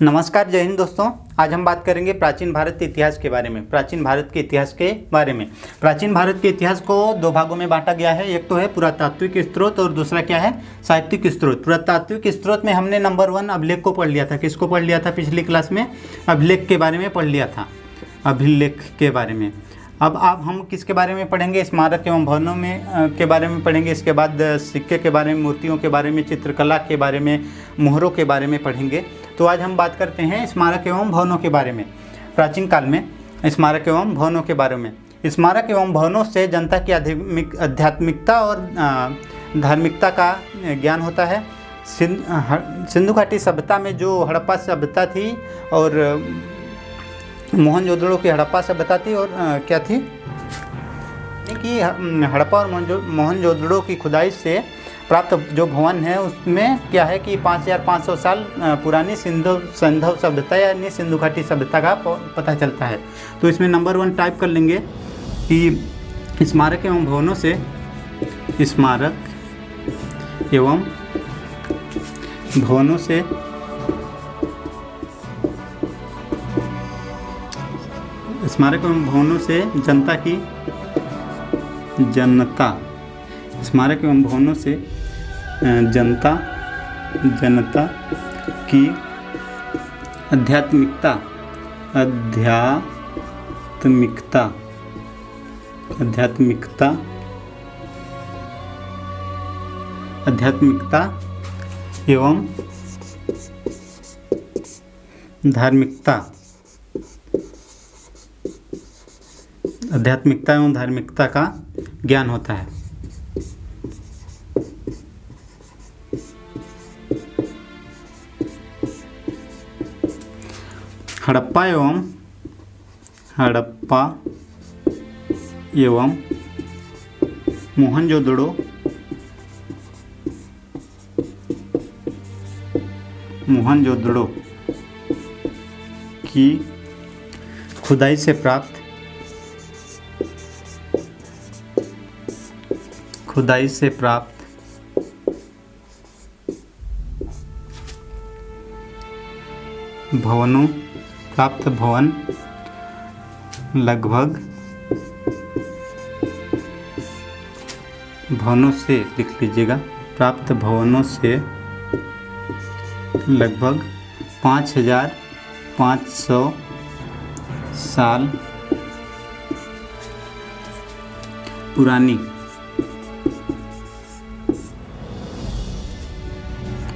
नमस्कार, जय हिंद दोस्तों। आज हम बात करेंगे प्राचीन भारत के इतिहास के बारे में। प्राचीन भारत के इतिहास के बारे में प्राचीन भारत के इतिहास को दो भागों में बांटा गया है। एक तो है पुरातात्विक स्रोत और दूसरा क्या है, साहित्यिक स्रोत। पुरातात्विक स्रोत में हमने नंबर 1 अभिलेख को पढ़ लिया था। किसको पढ़ लिया था पिछली क्लास में? अभिलेख के बारे में पढ़ लिया था, अभिलेख के बारे में। अब हम किसके बारे में पढ़ेंगे? स्मारक एवं भवनों में के बारे में पढ़ेंगे। इसके बाद सिक्के के बारे में, मूर्तियों के बारे में, चित्रकला के बारे में, मोहरों के बारे में पढ़ेंगे। तो आज हम बात करते हैं स्मारक एवं भवनों के बारे में। प्राचीन काल में स्मारक एवं भवनों के बारे में। स्मारक एवं भवनों से जनता की आध्यात्मिकता और धार्मिकता का ज्ञान होता है। सिंधु घाटी सभ्यता में जो हड़प्पा सभ्यता थी और मोहनजोदड़ो की हड़प्पा सभ्यता थी और क्या थी कि हड़प्पा और मोहनजोदड़ो की खुदाई से प्राप्त जो भवन है उसमें क्या है कि 5500 साल पुरानी सिंधु सभ्यता यानी सिंधु घाटी सभ्यता का पता चलता है। तो इसमें नंबर 1 टाइप कर लेंगे कि स्मारक एवं भवनों से, स्मारक एवं भवनों से स्मारक एवं भवनों से जनता की स्मारक एवं भवनों से जनता की आध्यात्मिकता एवं धार्मिकता का ज्ञान होता है। हड़प्पा एवं मोहनजोदड़ो की खुदाई से प्राप्त भवन लगभग भवनों से लिख लीजिएगा, प्राप्त भवनों से लगभग 5500 साल पुरानी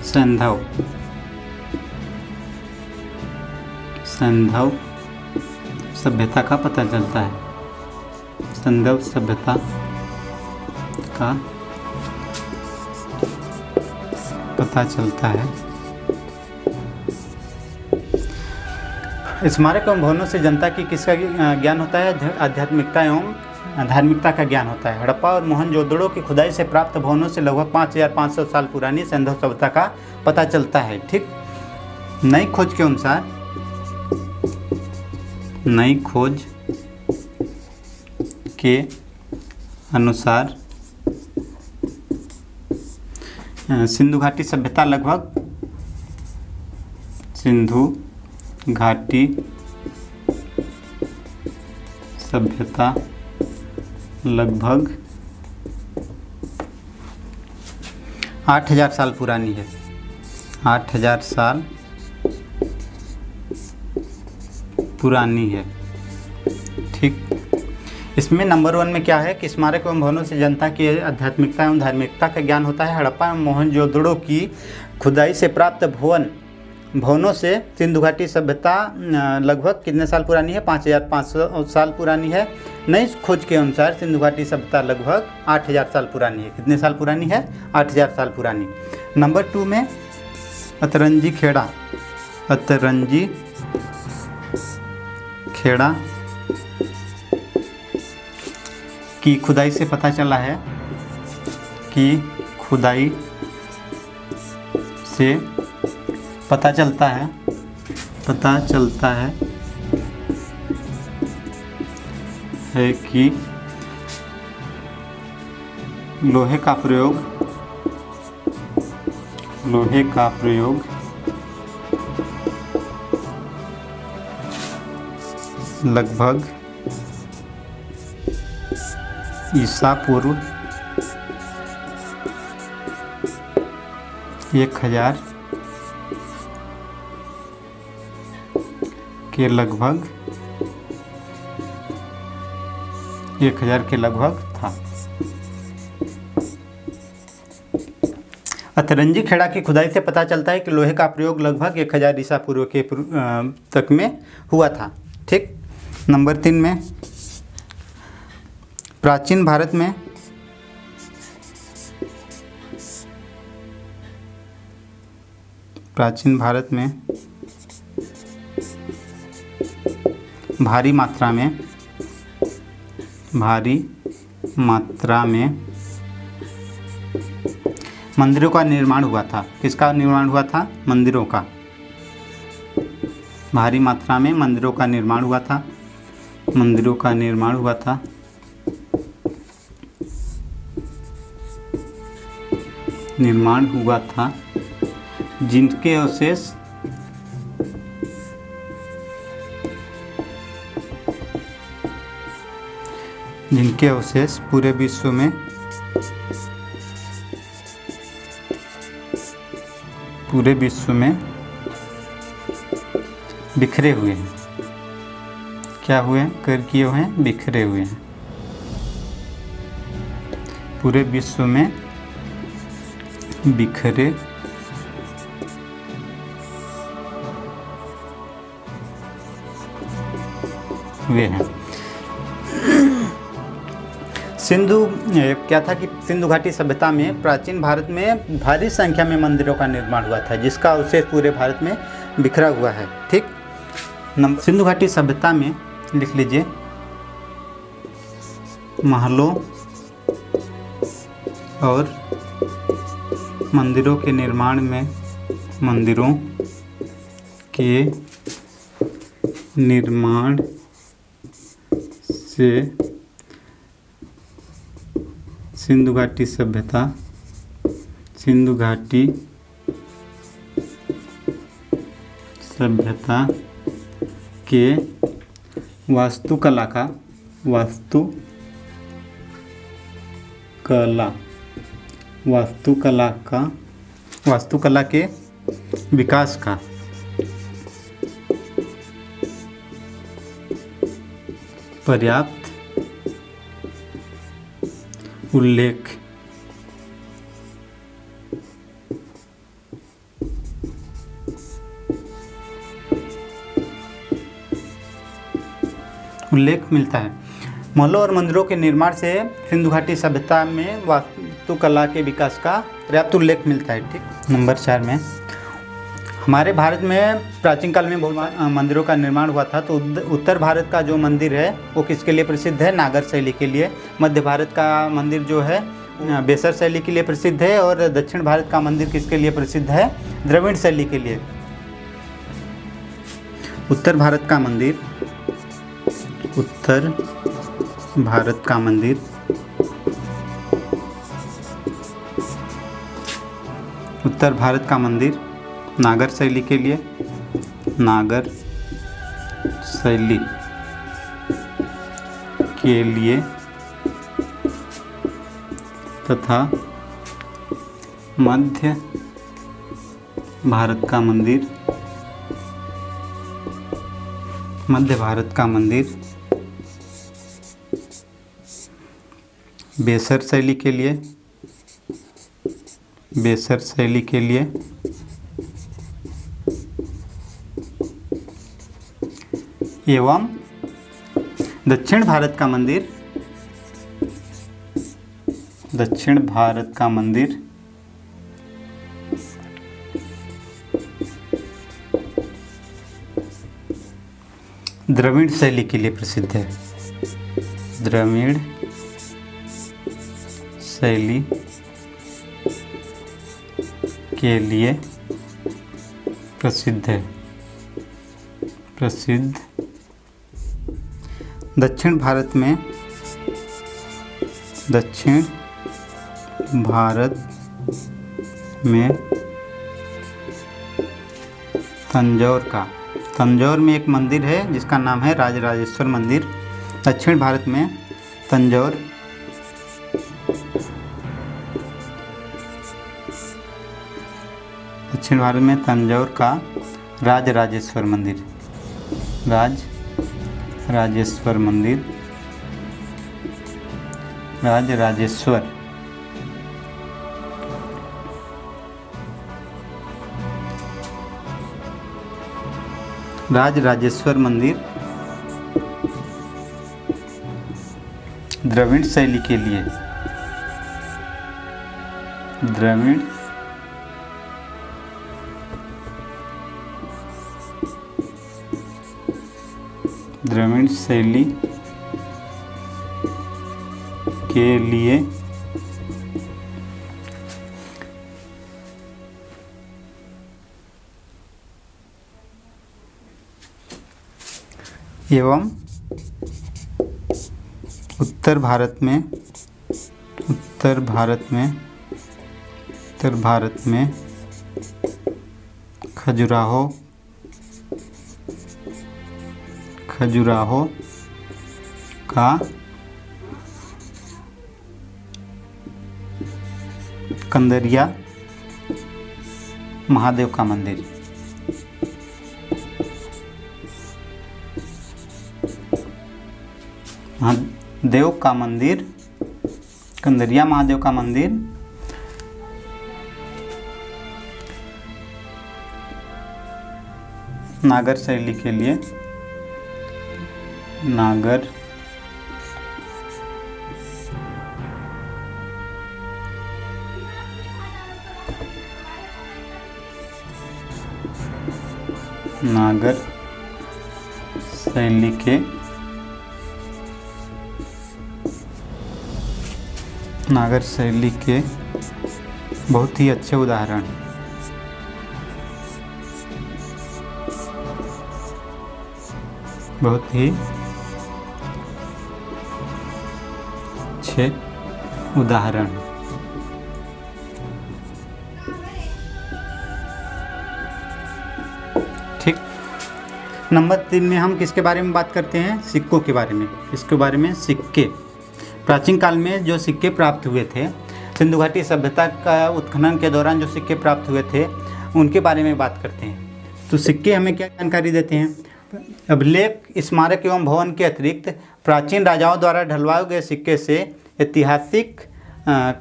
संधव सभ्यता का पता चलता है। संधव सभ्यता का पता चलता है। स्मारक एवं भवनों से जनता की किसका ज्ञान होता है? आध्यात्मिकता एवं धार्मिकता का ज्ञान होता है। हड़प्पा और मोहनजोदड़ो की खुदाई से प्राप्त भवनों से लगभग 5500 साल पुरानी सिंधु सभ्यता का पता चलता है। ठीक, नई खोज के अनुसार सिंधु घाटी सभ्यता लगभग 8000 साल पुरानी है। 8000 साल पुरानी है। ठीक, इसमें नंबर 1 में क्या है कि स्मारक एवं भवनों से जनता की आध्यात्मिकता एवं धार्मिकता का ज्ञान होता है। हड़प्पा एवं मोहनजोदड़ो की खुदाई से प्राप्त भवनों से सिंधु घाटी सभ्यता लगभग कितने साल पुरानी है? 5500 साल पुरानी है। नई खोज के अनुसार सिंधु घाटी सभ्यता लगभग 8000 साल पुरानी है। कितने साल पुरानी है? 8000 साल पुरानी। नंबर 2 में अतरंजी खेड़ा की खुदाई से पता चला है कि पता चलता है कि लोहे का प्रयोग लगभग ईसा पूर्व 1000 के लगभग 1000 के लगभग था। अतरंजी खेड़ा की खुदाई से पता चलता है कि लोहे का प्रयोग लगभग 1000 ईसा पूर्व के तक में हुआ था। ठीक। नंबर 3 में प्राचीन भारत में भारी मात्रा में मंदिरों का निर्माण हुआ था। किसका निर्माण हुआ था? मंदिरों का। भारी मात्रा में मंदिरों का निर्माण हुआ था। जिनके अवशेष पूरे विश्व में बिखरे हुए हैं। क्या हुए हैं? किए हुए हैं, बिखरे हुए हैं। पूरे विश्व में बिखरे हुए हैं। क्या था कि सिंधु घाटी सभ्यता में प्राचीन भारत में भारी संख्या में मंदिरों का निर्माण हुआ था, जिसका अवशेष पूरे भारत में बिखरा हुआ है। ठीक। सिंधु घाटी सभ्यता में लिख लीजिए, महलों और मंदिरों के निर्माण से सिंधु घाटी सभ्यता के वास्तुकला के विकास का पर्याप्त उल्लेख मिलता है। महलों और मंदिरों के निर्माण से सिंधु घाटी सभ्यता में वास्तुकला के विकास का पर्याप्त उल्लेख मिलता है। ठीक। नंबर 4 में हमारे भारत में प्राचीन काल में बहुत मंदिरों का निर्माण हुआ था। तो उत्तर भारत का जो मंदिर है वो किसके लिए प्रसिद्ध है? नागर शैली के लिए। मध्य भारत का मंदिर जो है बेसर शैली के लिए प्रसिद्ध है। और दक्षिण भारत का मंदिर किसके लिए प्रसिद्ध है? द्रविड़ शैली के लिए। उत्तर भारत का मंदिर नागर शैली के लिए तथा मध्य भारत का मंदिर बेसर शैली के लिए एवं दक्षिण भारत का मंदिर द्रविड़ शैली के लिए प्रसिद्ध है। द्रविड़ शैली के लिए प्रसिद्ध है। दक्षिण भारत में तंजौर में एक मंदिर है जिसका नाम है राजराजेश्वर मंदिर। दक्षिण भारत में तंजौर दक्षिण भारत में तंजौर का राजराजेश्वर मंदिर, राजराजेश्वर मंदिर, राजराजेश्वर राजराजेश्वर मंदिर द्रविड़ शैली के लिए, द्रविड़ शैली के लिए एवं उत्तर भारत में खजुराहो का कंदरिया महादेव का मंदिर, महादेव का मंदिर, कंदरिया महादेव का मंदिर नागर शैली के लिए, नागर शैली के नागर शैली के बहुत ही अच्छे उदाहरण, बहुत ही अच्छे उदाहरण। ठीक। नंबर 3 में हम किसके बारे में बात करते हैं? सिक्कों के बारे में। किसके बारे में? सिक्के। प्राचीन काल में जो सिक्के प्राप्त हुए थे, सिंधु घाटी सभ्यता का उत्खनन के दौरान जो सिक्के प्राप्त हुए थे उनके बारे में बात करते हैं। तो सिक्के हमें क्या जानकारी देते हैं? अभिलेख, स्मारक एवं भवन के अतिरिक्त प्राचीन राजाओं द्वारा ढलवाए गए सिक्के से ऐतिहासिक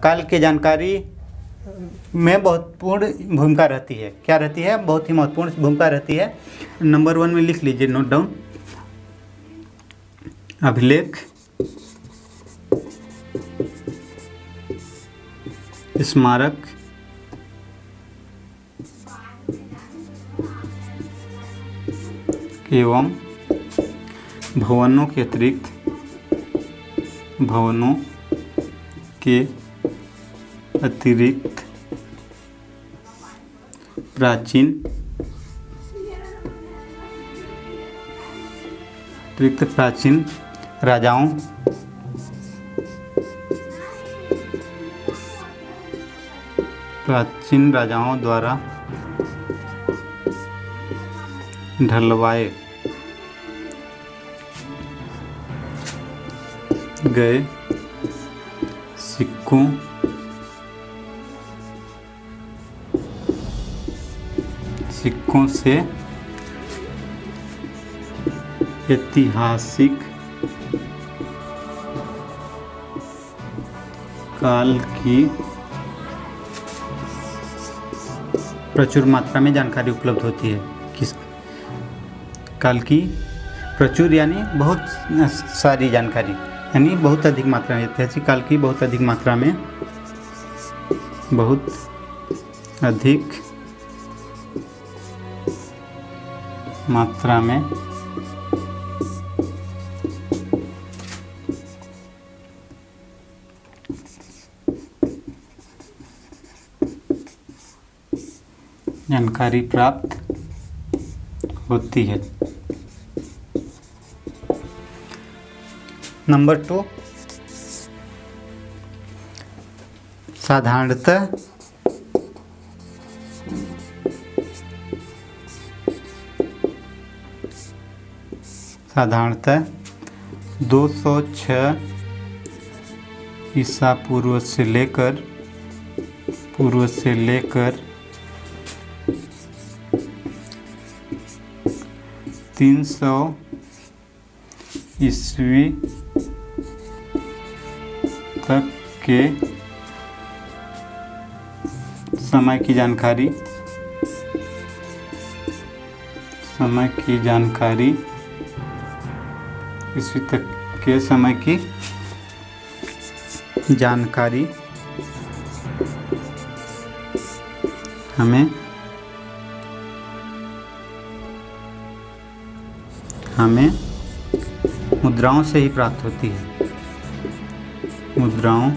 काल की जानकारी में बहुत पूर्ण भूमिका रहती है। क्या रहती है? बहुत ही महत्वपूर्ण भूमिका रहती है। नंबर 1 में लिख लीजिए, नोट डाउन। अभिलेख, स्मारक एवं भवनों के अतिरिक्त प्राचीन राजाओं द्वारा ढलवाए गए सिक्कों से ऐतिहासिक काल की प्रचुर मात्रा में जानकारी उपलब्ध होती है। किस काल की? प्रचुर यानी बहुत सारी जानकारी, यानी बहुत अधिक मात्रा में, ऐतिहासिक काल की बहुत अधिक मात्रा में जानकारी प्राप्त होती है। नंबर 2, साधारणतः साधारणतः 206 ईसा पूर्व से लेकर 300 ईस्वी तक के समय की जानकारी ईस्वी तक के समय की जानकारी हमें मुद्राओं से ही प्राप्त होती है। मुद्राओं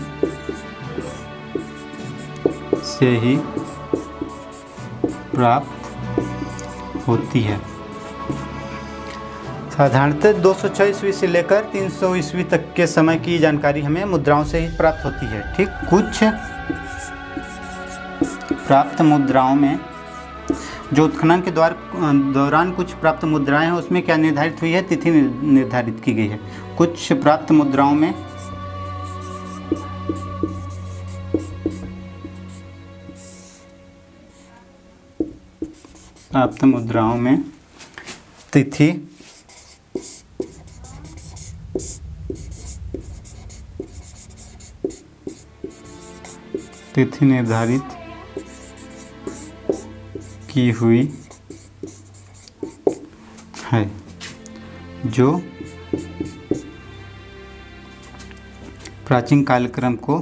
से ही प्राप्त होती है। साधारणतः 206 ईस्वी से लेकर 300 ईस्वी तक के समय की जानकारी हमें मुद्राओं से ही प्राप्त होती है। ठीक, कुछ प्राप्त मुद्राओं में जो उत्खनन के दौरान कुछ प्राप्त मुद्राएं हैं उसमें क्या निर्धारित हुई है, तिथि निर्धारित की गई है। कुछ प्राप्त मुद्राओं में तिथि निर्धारित की हुई है, जो प्राचीन कालक्रमों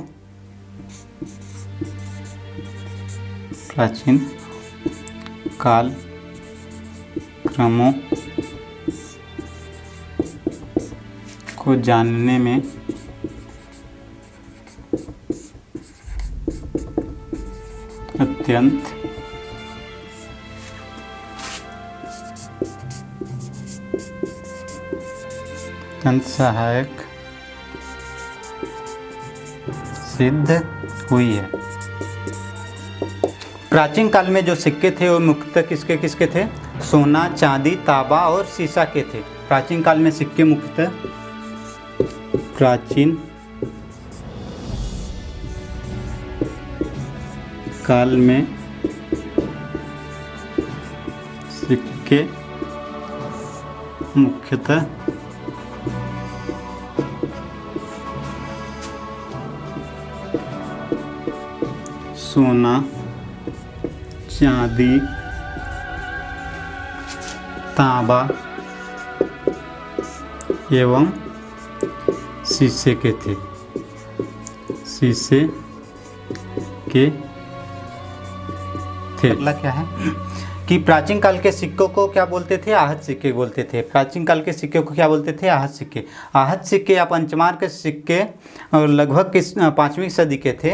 को जानने में अत्यंत सहायक सिद्ध हुई है। प्राचीन काल में जो सिक्के थे वो मुख्यतः किसके थे? सोना, चांदी, तांबा और सीसा के थे। प्राचीन काल में सिक्के मुख्यतः प्राचीन काल में सिक्के मुख्यतः सोना, चांदी, तांबा एवं शीशे के थे। अगला क्या है कि प्राचीन काल के सिक्कों को क्या बोलते थे? आहत सिक्के बोलते थे। प्राचीन काल के सिक्के को क्या बोलते थे? आहत सिक्के। आहत सिक्के या पंचमार के सिक्के लगभग 5वीं सदी के थे।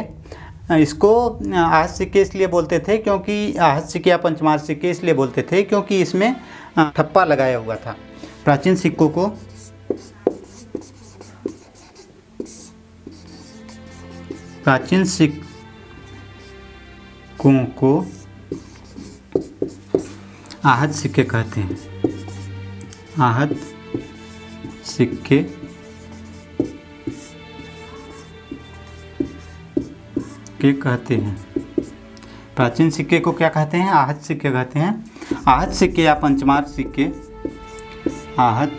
इसको आहत सिक्के इसलिए बोलते थे क्योंकि आहत सिक्के या पंचमार सिक्के इसलिए बोलते थे क्योंकि इसमें ठप्पा लगाया हुआ था। प्राचीन सिक्कों को आहत सिक्के कहते हैं। आहत सिक्के कहते हैं। प्राचीन सिक्के को क्या कहते हैं? आहत सिक्के कहते हैं। आहत सिक्के या पंचमार सिक्के, आहत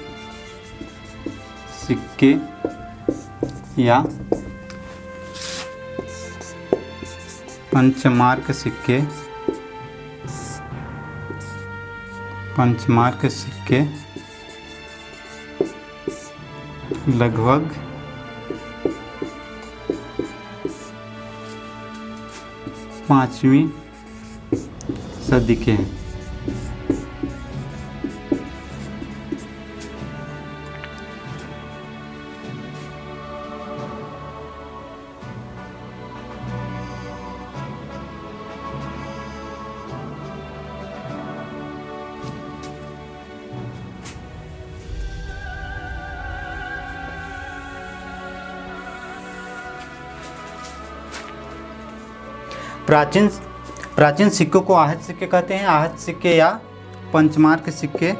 सिक्के या पंचमार्क सिक्के लगभग 5वीं सदी के हैं। प्राचीन सिक्कों को आहत सिक्के कहते हैं। आहत सिक्के या पंचमार्क सिक्के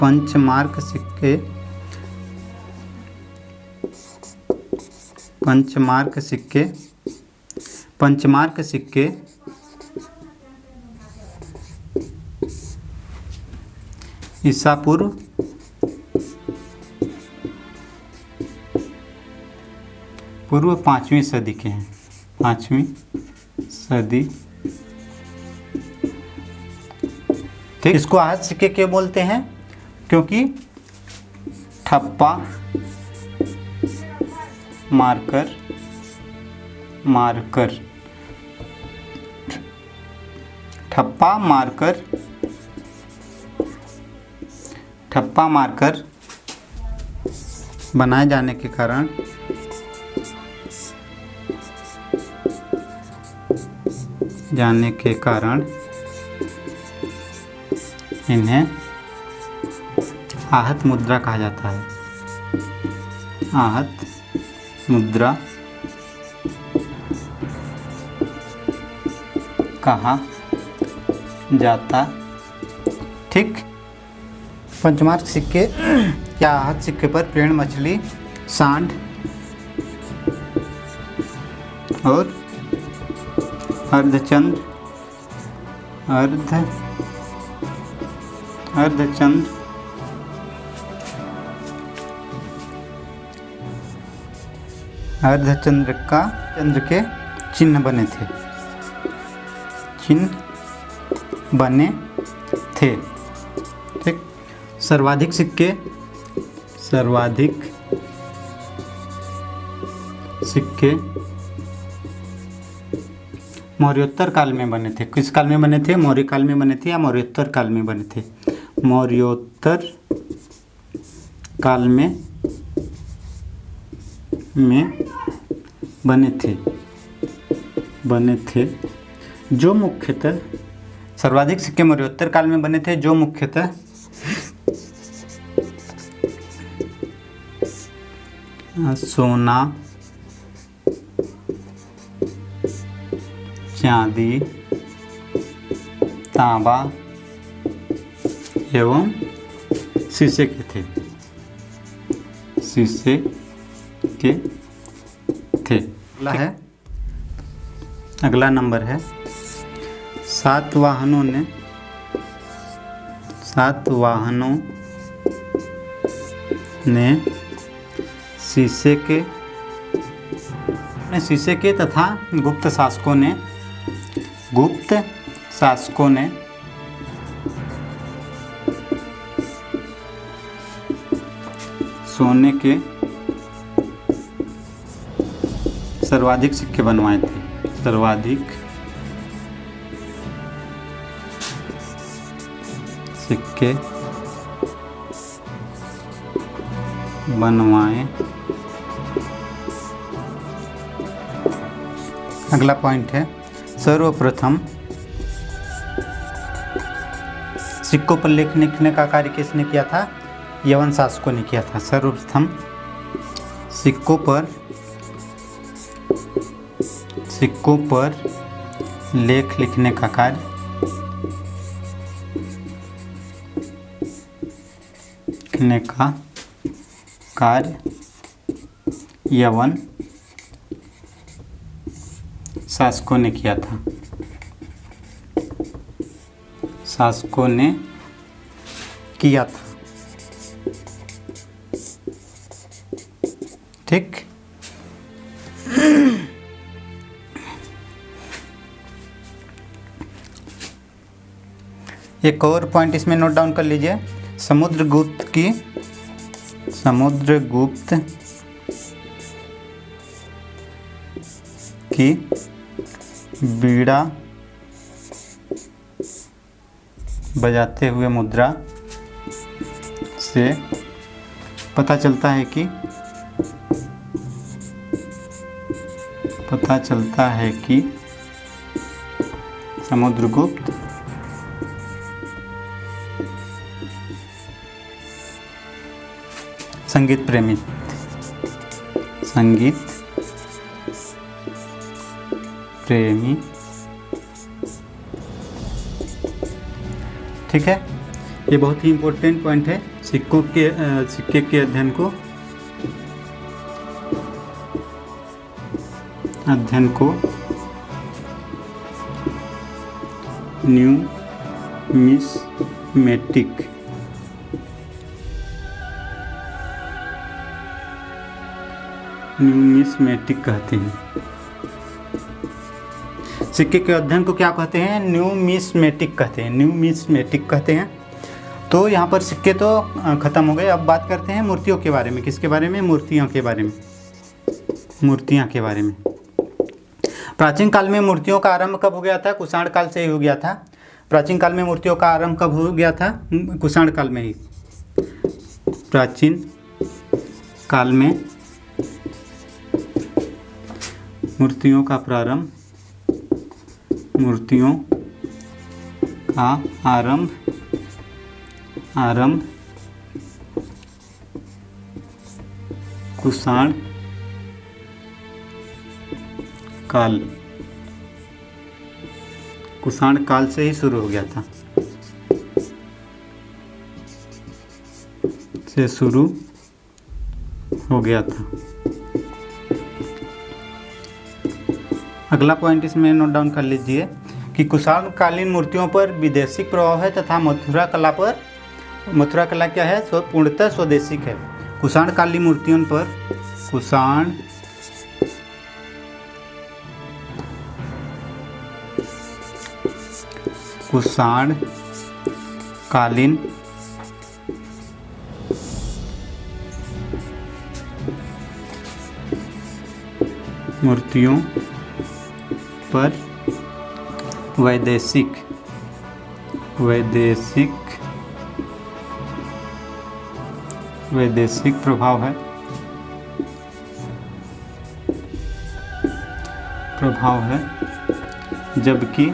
पंचमार्क सिक्के, पंचमार्क सिक्के, पंचमार्क सिक्के ईसा पूर्व पूर्व 5वीं सदी के हैं, 5वीं सदी। ठीक, इसको आहत सिक्के क्यों बोलते हैं? क्योंकि ठप्पा मारकर मारकर ठप्पा मारकर ठप्पा मारकर बनाए जाने के कारण इन्हें आहत मुद्रा कहा जाता है। आहत मुद्रा कहा जाता। ठीक, पंचमार्क सिक्के या आहत सिक्के पर पेड़, मछली, सांड और अर्धचंद्र अर्धचंद्र का चंद्र के चिन्ह बने थे। ठीक, सर्वाधिक सिक्के मौर्योत्तर काल में बने थे। किस काल में बने थे? मौर्य काल में बने थे या मौर्योत्तर काल में बने थे? मौर्योत्तर काल में बने थे जो मुख्यतः सर्वाधिक सिक्के मौर्योत्तर काल में बने थे जो मुख्यतः सोना, चांदी, तांबा एवं शीशे के थे। अगला नंबर है 7 वाहनों ने शीशे के तथा गुप्त शासकों ने सोने के सर्वाधिक सिक्के बनवाए थे। सर्वाधिक सिक्के बनवाए। अगला पॉइंट है सर्वप्रथम सिक्कों पर लेख लिखने का कार्य किसने किया था? यवन शासकों ने किया था। सर्वप्रथम सिक्कों पर लेख लिखने का कार्य यवन शासकों ने किया था। ठीक, एक और पॉइंट इसमें नोट डाउन कर लीजिए। समुद्रगुप्त की बीड़ा बजाते हुए मुद्रा से पता चलता है कि समुद्रगुप्त संगीत प्रेमी ठीक है। ये बहुत ही इम्पोर्टेंट पॉइंट है सिक्के के अध्ययन को न्यूमिस्मेटिक कहते हैं। सिक्के के अध्ययन को क्या कहते हैं? न्यूमिस्मेटिक कहते हैं। तो यहाँ पर सिक्के तो ख़त्म हो गए। अब बात करते हैं मूर्तियों के बारे में। किसके बारे में? मूर्तियाँ के बारे में। प्राचीन काल में मूर्तियों का आरंभ कब हो गया था? कुषाण काल से ही हो गया था। प्राचीन काल में मूर्तियों का आरंभ कब हो गया था? कुषाण काल में ही। प्राचीन काल में मूर्तियों का आरंभ कुषाण काल से ही शुरू हो गया था। अगला पॉइंट इसमें नोट डाउन कर लीजिए कि कुषाण कालीन मूर्तियों पर विदेशी प्रभाव है तथा मथुरा कला क्या है? पूर्णतः स्वदेशिक है। कुषाण कालीन मूर्तियों पर कुषाण कालीन मूर्तियों पर वैदेशिक प्रभाव है जबकि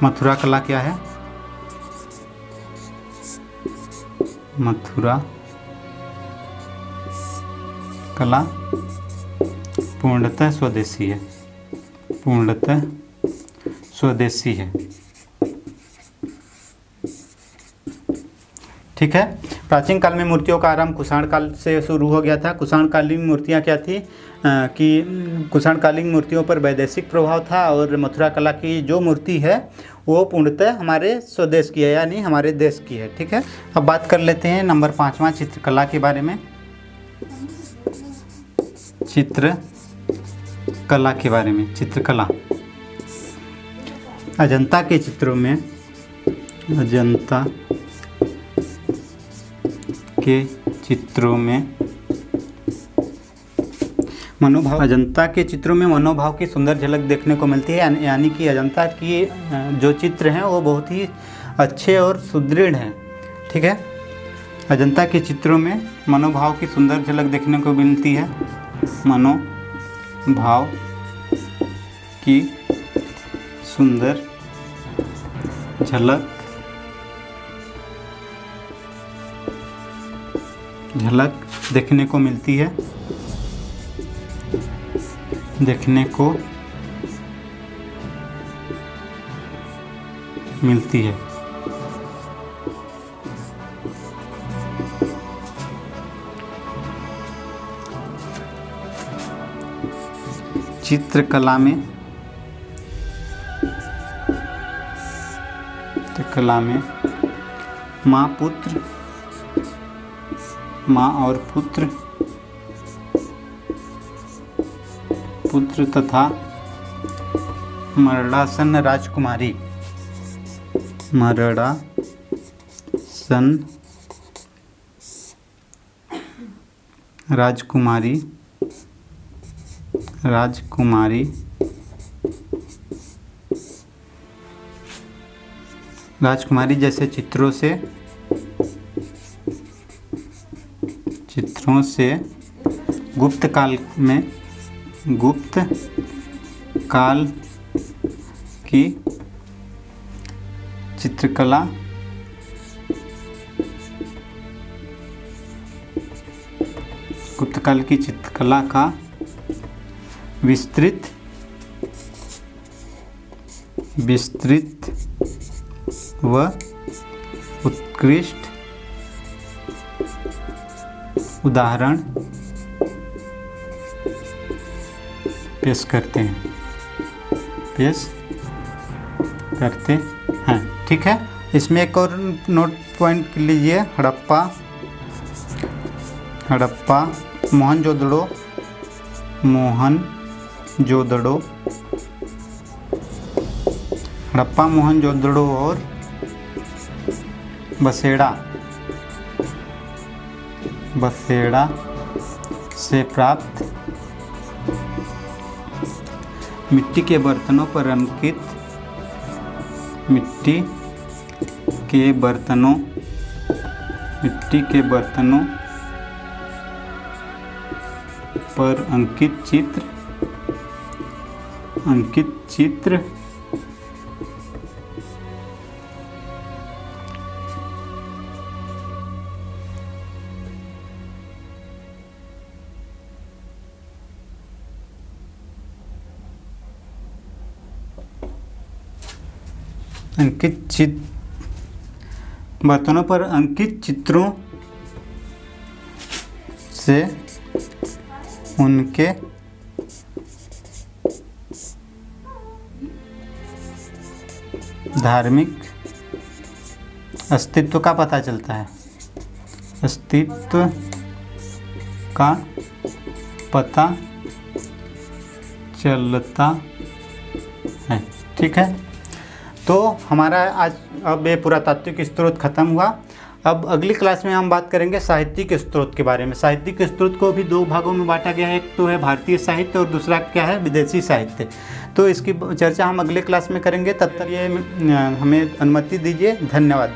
मथुरा कला क्या है? मथुरा कला पूर्णतः स्वदेशी है। ठीक है। प्राचीन काल में मूर्तियों का आरंभ कुषाण काल से शुरू हो गया था। कुषाण कालीन मूर्तियाँ क्या थी कि कुषाण कालीन मूर्तियों पर वैदेशिक प्रभाव था और मथुरा कला की जो मूर्ति है वो पूर्णतः हमारे स्वदेश की है, यानी हमारे देश की है। ठीक है। अब बात कर लेते हैं नंबर 5वां चित्रकला के बारे में। चित्रकला अजंता के चित्रों में मनोभाव की सुंदर झलक देखने को मिलती है। यानी कि अजंता की जो चित्र हैं वो बहुत ही अच्छे और सुदृढ़ हैं। ठीक है। अजंता के चित्रों में मनोभाव की सुंदर झलक देखने को मिलती है। मनोभाव की सुंदर झलक देखने को मिलती है। चित्रकला में माँ और पुत्र तथा मरड़ासन राजकुमारी जैसे चित्रों से गुप्त काल की चित्रकला का विस्तृत व उत्कृष्ट उदाहरण पेश करते हैं। ठीक है, इसमें एक और नोट पॉइंट लीजिए। हड़प्पा मोहनजोदड़ो हड़प्पा मोहनजोदड़ो और बसेड़ा से प्राप्त मिट्टी के बर्तनों पर अंकित पर अंकित चित्र बर्तनों पर अंकित चित्रों से उनके धार्मिक अस्तित्व का पता चलता है। ठीक है, तो हमारा आज अब ये पुरातात्विक स्रोत खत्म हुआ। अब अगली क्लास में हम बात करेंगे साहित्यिक स्रोत के बारे में। साहित्यिक स्रोत को भी दो भागों में बांटा गया है, एक तो है भारतीय साहित्य और दूसरा क्या है, विदेशी साहित्य। तो इसकी चर्चा हम अगले क्लास में करेंगे। तब तक ये हमें अनुमति दीजिए। धन्यवाद।